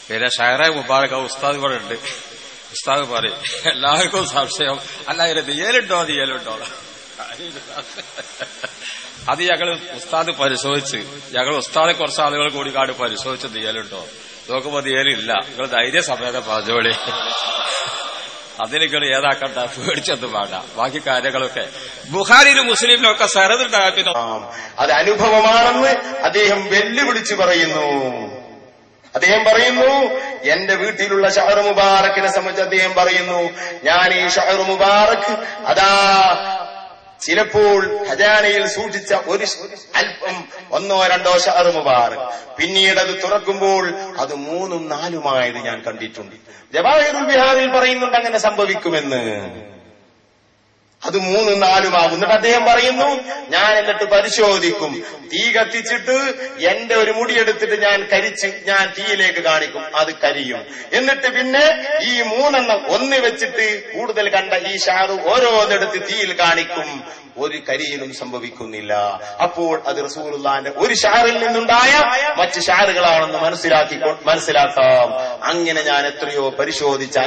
പിന്നെ ഷഹറെ മുബാറക് ഉസ്താദ് ഇവിടെ ഉണ്ട്. ഉസ്താദ് പറയും എല്ലാവർക്കും സംശയം, അല്ല അതിന് നീയലുണ്ടോ അത് ഞങ്ങള് ഉസ്താദ് പരിശോധിച്ച്, ഞങ്ങൾ ഉസ്താദെ കുറച്ച് ആളുകൾ കൂടി കാട് പരിശോധിച്ച് നീയലുണ്ടോ നോക്കുമ്പോ നീയലില്ല. നിങ്ങൾ ധൈര്യസമേതം പറഞ്ഞോളി, അതിനൊക്കെ ഏതാക്കണ്ട, പേടിച്ചൊന്നും വേണ്ട. ബാക്കി കാര്യങ്ങളൊക്കെ ബുഖാരിയിലും മുസ്ലിമിലും ഒക്കെ സരതുണ്ടാകാൻ പിന്നെ അത് അനുഭവമാണെന്ന് അദ്ദേഹം വെല്ലുവിളിച്ച് പറയുന്നു. അദ്ദേഹം പറയുന്നു, എന്റെ വീട്ടിലുള്ള ഷഹർ മുബാറക്കിനെ സംബന്ധിച്ച് അദ്ദേഹം പറയുന്നു, ഞാൻ ഈ ഷഹർ മുബാറക്ക് അതാ ചിലപ്പോൾ ഖജാനയിൽ സൂക്ഷിച്ച ഒരു അല്പം 1 or 2 ഷഹർ മുബാറക് പിന്നീട് അത് തുറക്കുമ്പോൾ അത് 3 ഉം 4 ഞാൻ കണ്ടിട്ടുണ്ട്. ജവാഹിറുൽ ബിഹാറിൽ പറയുന്നുണ്ട് അങ്ങനെ സംഭവിക്കുമെന്ന്. അത് 3 ഉം 4 ആകും. എന്നിട്ട് അദ്ദേഹം പറയുന്നു, ഞാൻ എന്നിട്ട് പരിശോധിക്കും, തീ കത്തിച്ചിട്ട് എന്റെ ഒരു മുടിയെടുത്തിട്ട് ഞാൻ കരിച്ച് ഞാൻ തീയിലേക്ക് കാണിക്കും, അത് കരിയും. എന്നിട്ട് പിന്നെ ഈ 3 ഒന്ന് വെച്ചിട്ട് കൂടുതൽ കണ്ട ഈ ഷാറു ഓരോന്നെടുത്ത് തീയിൽ കാണിക്കും, ഒരു കരിയിലും സംഭവിക്കുന്നില്ല. അപ്പോൾ അത് റസൂലുള്ളാഹിന്റെ ഒരു ഷാറിൽ നിന്നുണ്ടായ മറ്റ് ഷാറുകളാണെന്ന് മനസ്സിലാക്കാം. അങ്ങനെ ഞാൻ എത്രയോ പരിശോധിച്ച